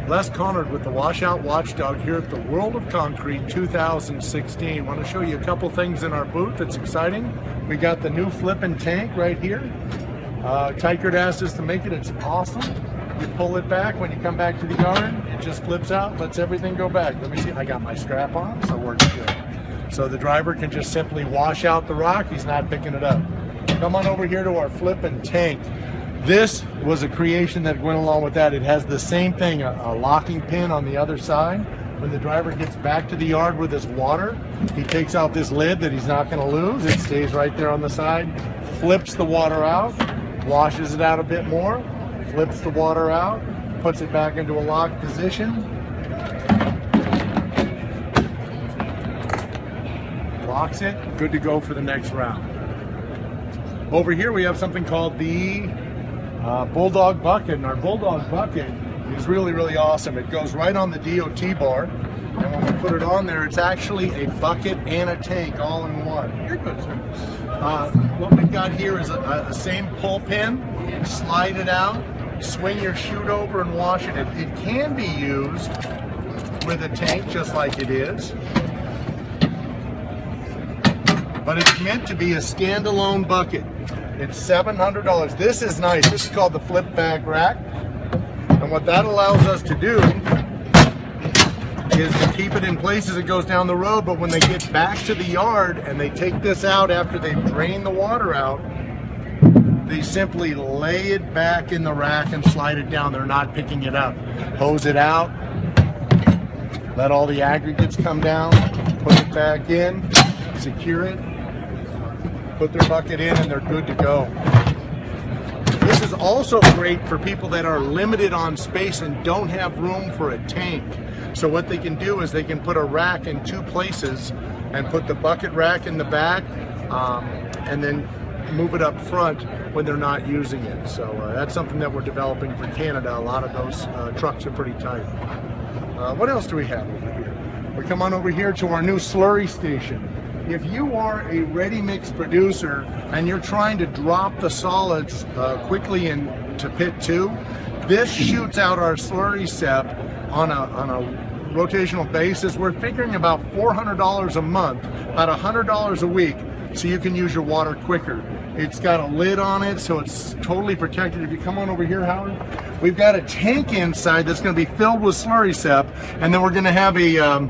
Les Conard with the Washout Watchdog here at the World of Concrete 2016. I want to show you a couple things in our booth that's exciting. We got the new flipping tank right here. Tykert asked us to make it. It's awesome. You pull it back when you come back to the yard. It just flips out, lets everything go back. Let me see. I got my strap on, so it works good. So the driver can just simply wash out the rock. He's not picking it up. Come on over here to our flipping tank. This was a creation that went along with that. It has the same thing, a locking pin on the other side. When the driver gets back to the yard with his water, he takes out this lid that he's not going to lose. It stays right there on the side, flips the water out, washes it out a bit more, flips the water out, puts it back into a locked position, locks it, good to go for the next round. Over here we have something called the Bulldog bucket, and our Bulldog bucket is really awesome. It goes right on the DOT bar, and when we put it on there, it's actually a bucket and a tank all in one. You're good, sir. What we've got here is a same pull pin. Slide it out, swing your chute over and wash it. It can be used with a tank just like it is, but it's meant to be a standalone bucket. It's $700. This is nice. This is called the flip bag rack. And what that allows us to do is to keep it in place as it goes down the road, but when they get back to the yard and they take this out after they've drained the water out, they simply lay it back in the rack and slide it down. They're not picking it up. Hose it out, let all the aggregates come down, put it back in, secure it, put their bucket in, and they're good to go. This is also great for people that are limited on space and don't have room for a tank. So what they can do is they can put a rack in two places and put the bucket rack in the back and then move it up front when they're not using it. So that's something that we're developing for Canada. A lot of those trucks are pretty tight. What else do we have over here? We come on over here to our new slurry station. If you are a ready-mix producer and you're trying to drop the solids quickly into pit 2, this shoots out our slurry sep on a rotational basis. We're figuring about $400 a month, about $100 a week, so you can use your water quicker. It's got a lid on it, so it's totally protected. If you come on over here, Howard, we've got a tank inside that's going to be filled with slurry sep, and then we're going to have an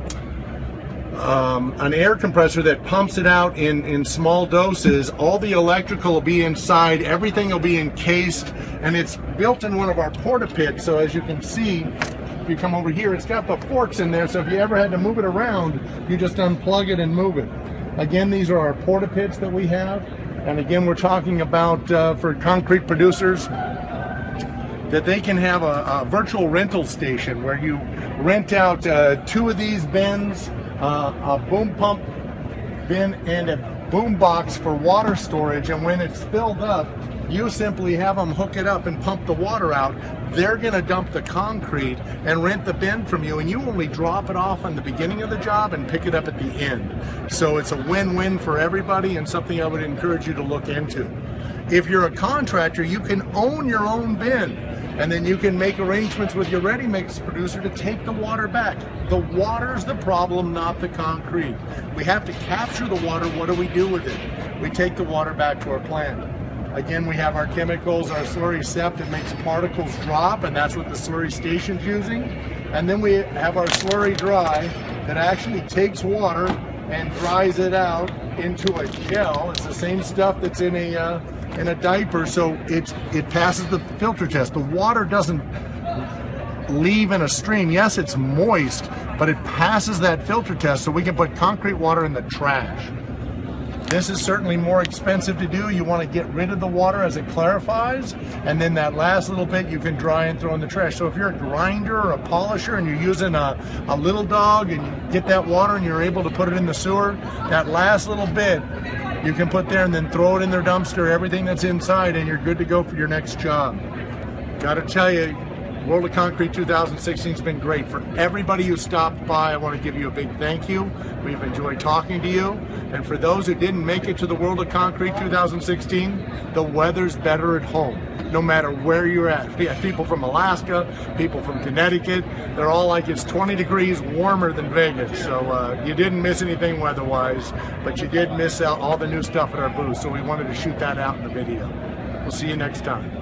air compressor that pumps it out in small doses. All the electrical will be inside, everything will be encased, and it's built in one of our porta pits. So as you can see, if you come over here, it's got the forks in there, so if you ever had to move it around, you just unplug it and move it. Again, these are our porta pits that we have, and again, we're talking about for concrete producers that they can have a virtual rental station where you rent out 2 of these bins, a boom pump bin and a boom box for water storage, and when it's filled up, you simply have them hook it up and pump the water out. They're going to dump the concrete and rent the bin from you, and you only drop it off on the beginning of the job and pick it up at the end. So it's a win-win for everybody, and something I would encourage you to look into. If you're a contractor, you can own your own bin, and then you can make arrangements with your ready-mix producer to take the water back. The water's the problem, not the concrete. We have to capture the water. What do we do with it? We take the water back to our plant. Again, we have our chemicals, our slurry sep that makes particles drop, and that's what the slurry station's using. And then we have our slurry dry that actually takes water and dries it out into a gel. It's the same stuff that's in a diaper, so it passes the filter test. The water doesn't leave in a stream. Yes, it's moist, but it passes that filter test, so we can put concrete water in the trash. This is certainly more expensive to do. You want to get rid of the water as it clarifies, and then that last little bit you can dry and throw in the trash. So if you're a grinder or a polisher and you're using a little dog and you get that water and you're able to put it in the sewer, that last little bit you can put there and then throw it in their dumpster, everything that's inside, and you're good to go for your next job. Got to tell you, World of Concrete 2016 has been great. For everybody who stopped by, I want to give you a big thank you. We've enjoyed talking to you. And for those who didn't make it to the World of Concrete 2016, the weather's better at home, no matter where you're at. We have people from Alaska, people from Connecticut. They're all like, it's 20 degrees warmer than Vegas. So you didn't miss anything weather-wise, but you did miss out all the new stuff at our booth. So we wanted to shoot that out in the video. We'll see you next time.